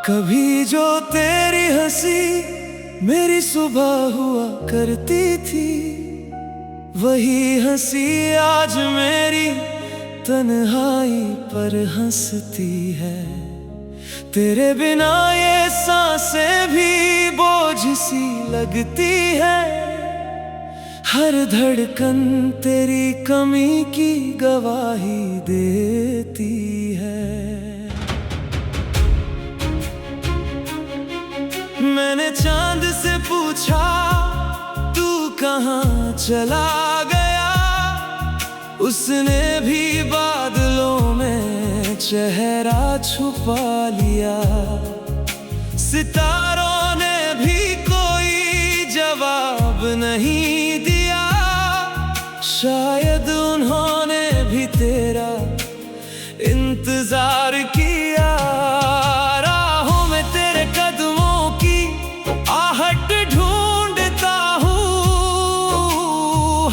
कभी जो तेरी हंसी मेरी सुबह हुआ करती थी, वही हंसी आज मेरी तन्हाई पर हंसती है। तेरे बिना ये सांसें भी बोझ सी लगती है। हर धड़कन तेरी कमी की गवाही देती है। मैंने चांद से पूछा तू कहाँ चला गया, उसने भी बादलों में चेहरा छुपा लिया। सितारों ने भी कोई जवाब नहीं दिया, शायद उन्होंने भी तेरा इंतजार किया। राहों में तेरे कदमों की आहट ढूंढता हूँ,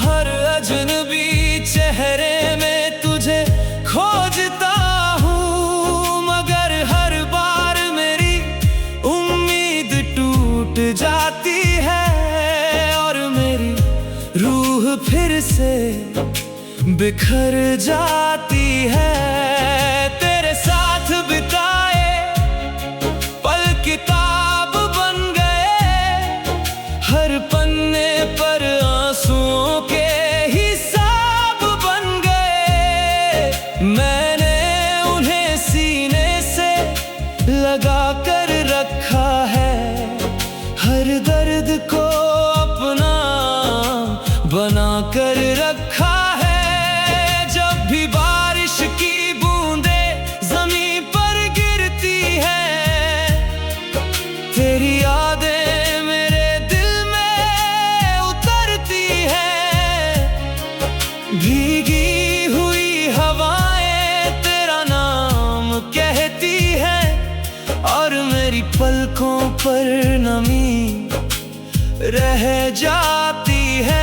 हर अजनबी चेहरे में तुझे खोजता हूँ। मगर हर बार मेरी उम्मीद टूट जाती है और मेरी रूह फिर से बिखर जाती है। तेरे साथ बिताए पल किताब बन गए, हर पन्ने पर आंसुओं के हिसाब बन गए। मैंने उन्हें सीने से लगा कर रखा है, हर दर्द को अपना बना कर रखा है। जब भी बारिश की बूंदें जमीन पर गिरती हैं, तेरी यादें मेरे दिल में उतरती हैं। भीगी हुई हवाएं तेरा नाम कहती हैं और मेरी पलकों पर नमी रह जाती है।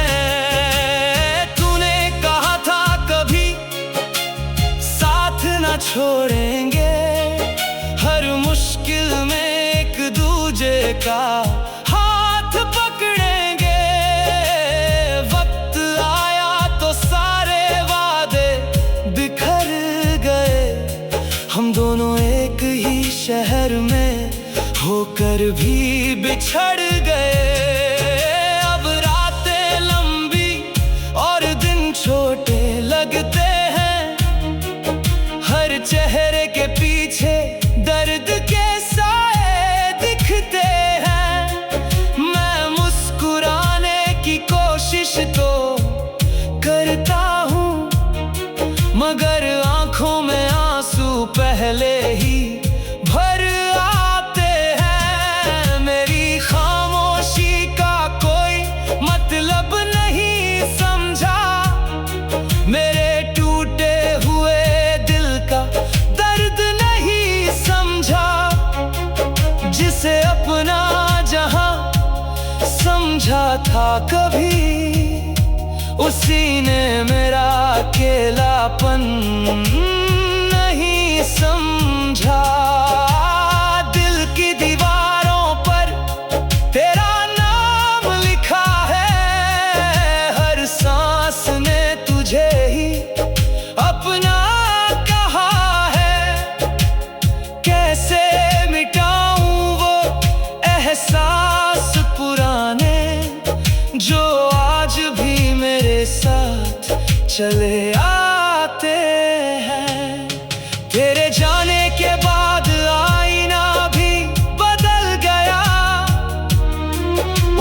छोड़ेंगे हर मुश्किल में एक दूजे का हाथ पकड़ेंगे। वक्त आया तो सारे वादे बिखर गए, हम दोनों एक ही शहर में होकर भी बिछड़ गए। अब रातें लंबी और दिन छोटे लगते हैं, चेहरे के पीछे दर्द के साए दिखते हैं। मैं मुस्कुराने की कोशिश तो करता हूँ, मगर आंखों में आंसू पहले ही भर आते हैं। मेरी खामोशी का कोई मतलब नहीं समझा, मेरे टूटे हुए जिसे अपना जहां समझा था कभी, उसी ने मेरा अकेलापन नहीं समझा। दिल की दीवारों पर तेरा नाम लिखा है, हर सांस ने तुझे ही अपना कहा है। कैसे एहसास पुराने जो आज भी मेरे साथ चले आते हैं। तेरे जाने के बाद आईना भी बदल गया,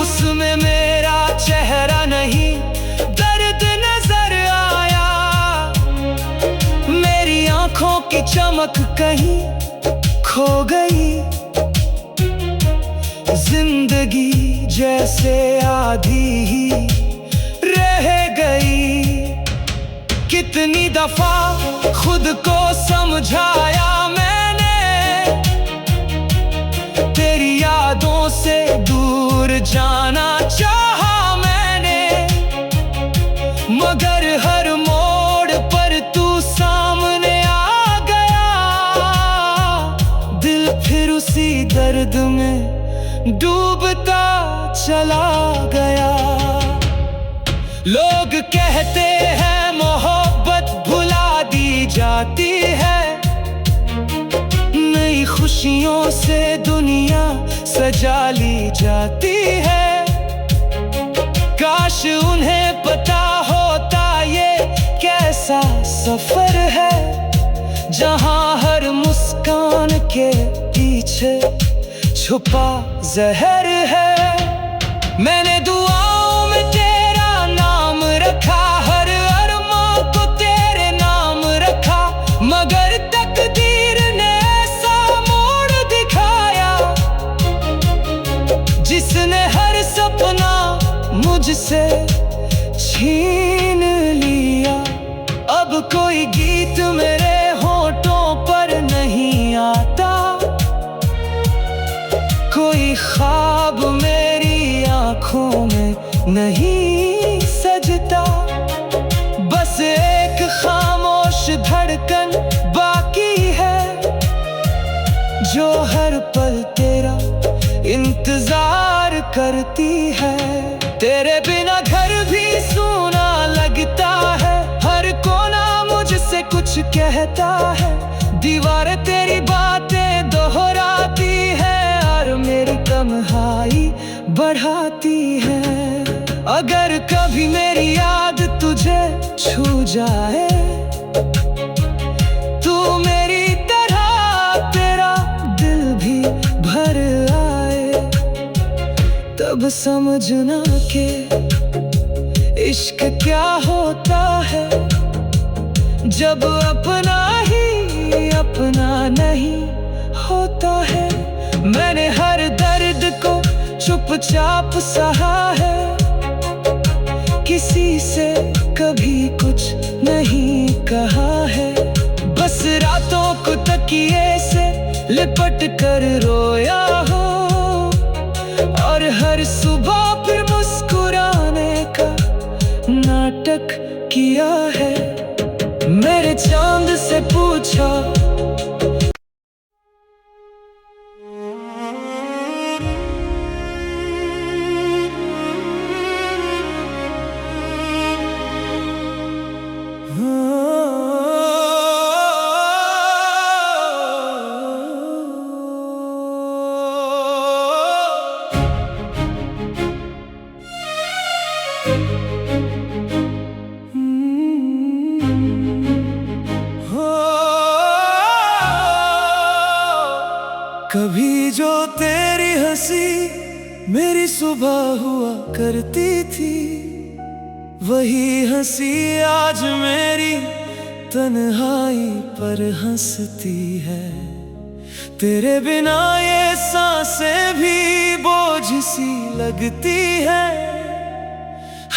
उसमें मेरा चेहरा नहीं दर्द नजर आया। मेरी आंखों की चमक कहीं खो गई, जिंदगी जैसे आधी ही रह गई। कितनी दफा खुद को समझाया मैंने, तेरी यादों से दूर जाना चाहा मैंने, मगर हर मोड़ पर तू सामने आ गया। दिल फिर उसी दर्द में डूबता चला गया। लोग कहते हैं मोहब्बत भुला दी जाती है, नई खुशियों से दुनिया सजा ली जाती है। काश उन्हें पता होता ये कैसा सफर है, जहां हर मुस्कान के पीछे छुपा जहर है। मैंने दुआओं में तेरा नाम रखा, हर अरमान को तेरे नाम रखा, मगर तकदीर ने ऐसा मोड़ दिखाया, जिसने हर सपना मुझसे छीन लिया। अब कोई गीत मेरे होठों पर नहीं आता, कोई ख्वाब मेरी आंखों में नहीं सजता। बस एक खामोश धड़कन बाकी है, जो हर पल तेरा इंतजार करती है। तेरे बिना घर भी सूना लगता है, हर कोना मुझसे कुछ कहता है। दीवार तेरी बातें दोहराती है और मेरी तन्हाई बढ़ाती है। अगर कभी मेरी याद तुझे छू जाए, तू मेरी तरह तेरा दिल भी भर आए, तब समझना कि इश्क क्या होता है, जब अपना ही अपना नहीं होता है। मैंने हर दर्द को चुपचाप सहा है, किसी से कभी कुछ नहीं कहा है। बस रातों को तकिए से लिपट कर रोया हो, और हर सुबह फिर मुस्कुराने का नाटक किया है। मेरे चांद से पूछा, कभी जो तेरी हंसी मेरी सुबह हुआ करती थी, वही हंसी आज मेरी तन्हाई पर हंसती है। तेरे बिना ये सांसें भी बोझ सी लगती है,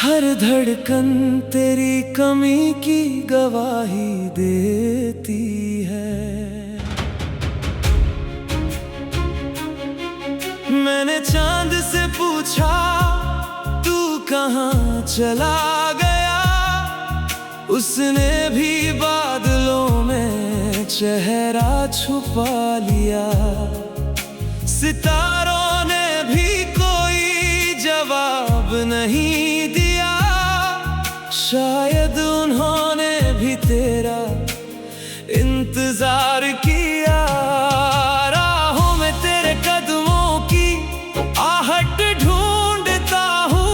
हर धड़कन तेरी कमी की गवाही देती है। मैंने चांद से पूछा, तू कहाँ चला गया? उसने भी बादलों में चेहरा छुपा लिया। सितारों ने भी कोई जवाब नहीं दिया, शायद उन्होंने भी तेरा इंतजार किया। राहों में तेरे कदमों की आहट ढूंढता हूँ,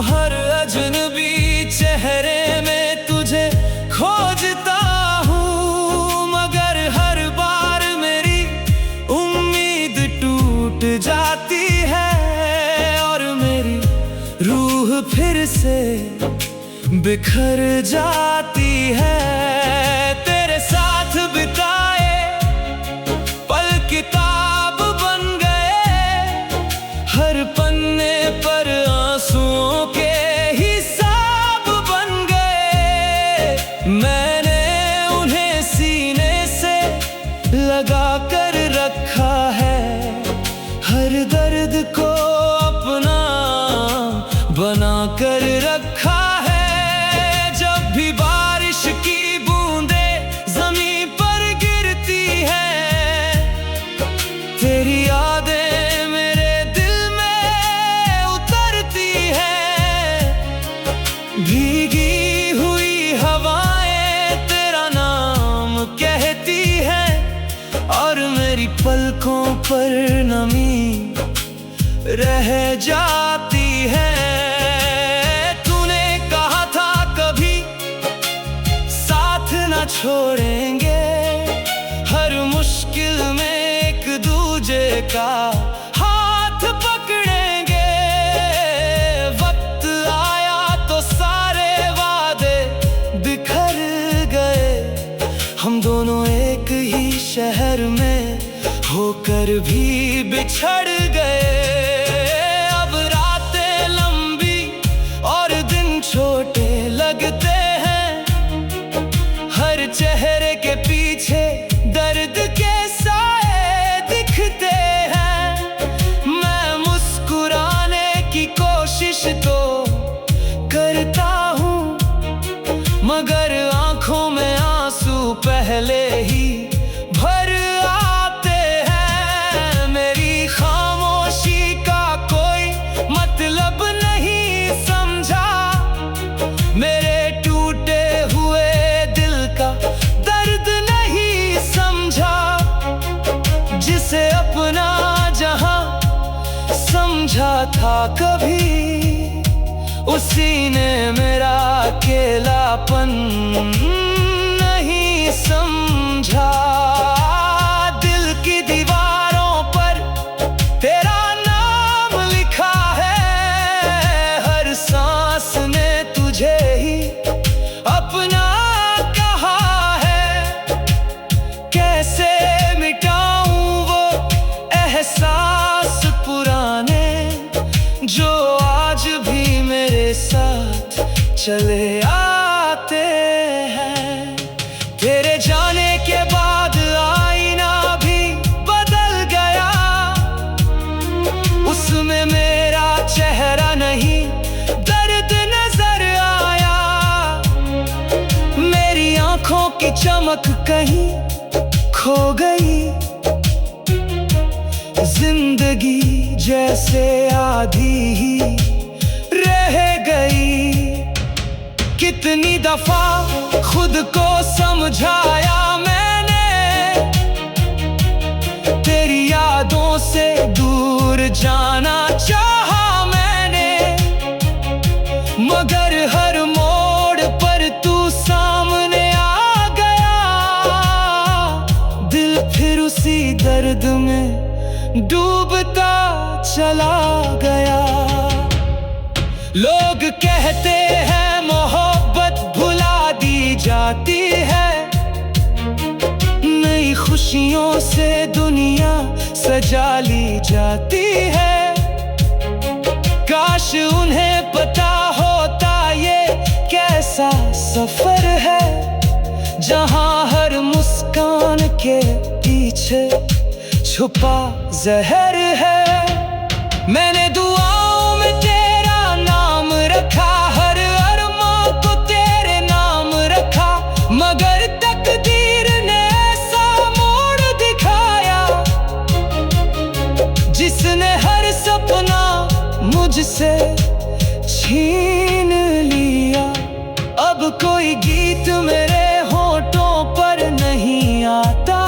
हर अजनबी चेहरे में तुझे खोजता हूँ, मगर हर बार मेरी उम्मीद टूट जाती है और मेरी रूह फिर से बिखर जाती है। तेरे साथ बिताए पल किताब बन गए, हर पन्ने पर आंसुओं के हिसाब बन गए। मैंने उन्हें सीने से लगा कर रखा है, हर दर्द को अपना बना कर रखा है। जब भी बारिश की बूंदें ज़मीं पर गिरती है, तेरी यादें मेरे दिल में उतरती हैं, भीगी हुई हवाएं तेरा नाम कहती हैं, और मेरी पलकों पर नमी रह जाती है। तूने कहा था कभी साथ न छोड़ेंगे, हर मुश्किल में एक दूजे का हाथ पकड़ेंगे। वक्त आया तो सारे वादे बिखर गए, हम दोनों एक ही शहर में होकर भी बिछड़ गए। अब रातें लंबी और दिन छोटे लगते हैं, हर चेहरे के पीछे दर्द के साए दिखते हैं। मैं मुस्कुराने की कोशिश तो करता हूँ, मगर आंखों में आंसू पहले ही भर आते हैं। मेरी खामोशी का कोई मतलब नहीं समझा, मेरे टूटे हुए दिल का दर्द नहीं समझा। जिसे अपना जहां समझा था कभी, उसी ने मेरा अकेलापन नहीं समझा। दिल की दीवारों पर तेरा नाम लिखा है, हर सांस ने तुझे ही अपना कहा है। कैसे मिटाऊं वो एहसास पुराने, जो आज भी मेरे साथ चले आते हैं। तेरे जाने के बाद आईना भी बदल गया, उसमें मेरा चेहरा नहीं दर्द नजर आया। मेरी आंखों की चमक कहीं खो गई, जिंदगी जैसे आधी ही रह गई। कितनी दफा खुद को समझाया मैंने, तेरी यादों से दूर जाना चाहा मैंने, मगर हर मोड़ पर तू सामने आ गया। दिल फिर उसी दर्द में डूबता चला गया। लोग कहते हैं मोहब्बत भुला दी जाती है, नई खुशियों से दुनिया सजा ली जाती है। काश उन्हें पता होता ये कैसा सफर है, जहां हर मुस्कान के पीछे छुपा जहर है। मैंने दुआओं में तेरा नाम रखा, हर अरमान को तेरे नाम रखा, मगर तकदीर ने ऐसा मोड़ दिखाया, जिसने हर सपना मुझसे छीन लिया। अब कोई गीत मेरे होठों पर नहीं आता,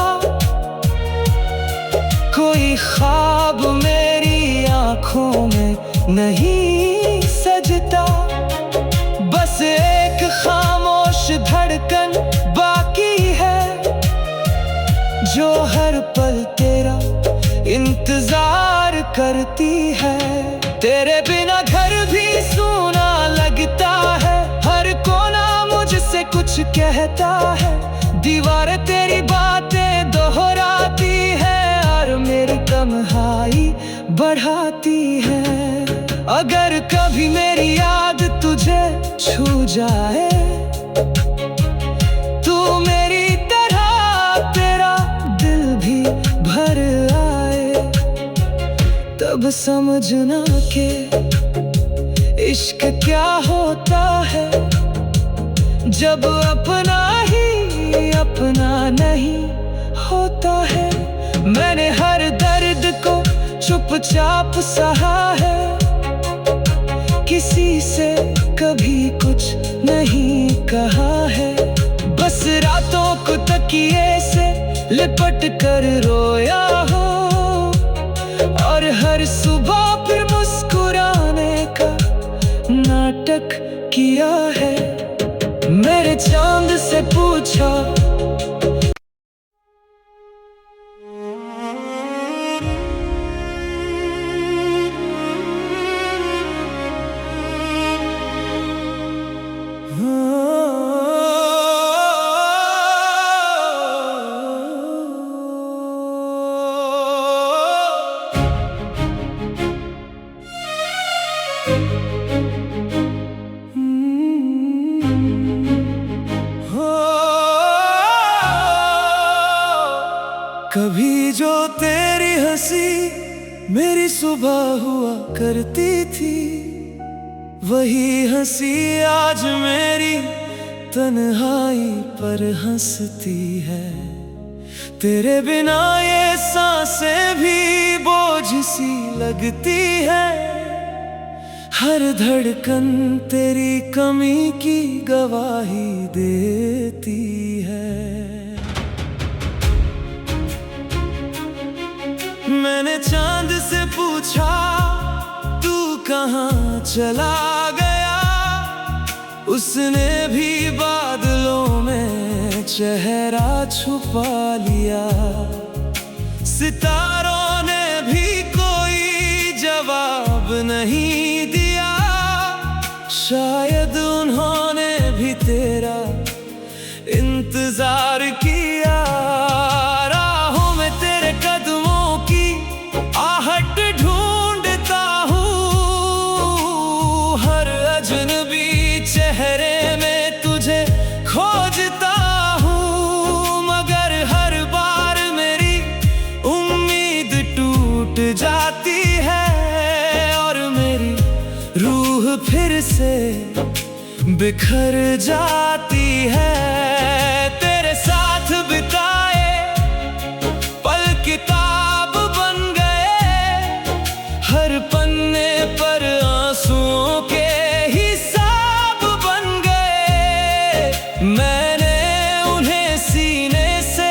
कोई ख्वाब मेरी आंखों में नहीं सजता। बस एक खामोश धड़कन बाकी है, जो हर पल तेरा इंतजार करती है। तेरे बिना घर भी सूना लगता है, हर कोना मुझसे कुछ कहता है। दीवार तेरी बातें दोहराती है, और मेरी तन्हाई बढ़ाती है। अगर कभी मेरी याद तुझे छू जाए, तू मेरी तरह तेरा दिल भी भर आए, तब समझना कि इश्क क्या होता है, जब अपना ही अपना नहीं होता है। मैंने हर दर्द चुपचाप सहा है, किसी से कभी कुछ नहीं कहा है। बस रातों को तकिए से लिपट कर रोया हो, और हर सुबह फिर मुस्कुराने का नाटक किया है। मेरे चांद से पूछा, कभी जो तेरी हंसी मेरी सुबह हुआ करती थी, वही हंसी आज मेरी तन्हाई पर हंसती है। तेरे बिना ये सांसें भी बोझ सी लगती है, हर धड़कन तेरी कमी की गवाही देती है। मैंने चांद से पूछा, तू कहाँ चला गया? उसने भी बादलों में चेहरा छुपा लिया। सितारों ने भी कोई जवाब नहीं दिया, शायद उन्होंने भी तेरा इंतजार किया। राहों में तेरे कदमों की आहट ढूंढता हूँ, हर अजनबी चेहरे में तुझे खोजता हूँ। मगर हर बार मेरी उम्मीद टूट जाती है, और मेरी रूह फिर से बिखर जाती है। तेरे साथ बिताए पल किताब बन गए, हर पन्ने पर आंसुओं के हिसाब बन गए। मैंने उन्हें सीने से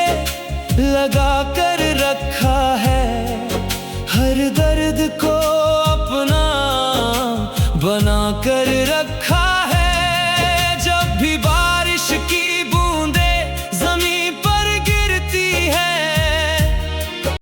लगा कर रखा है, हर दर्द को अपना बना कर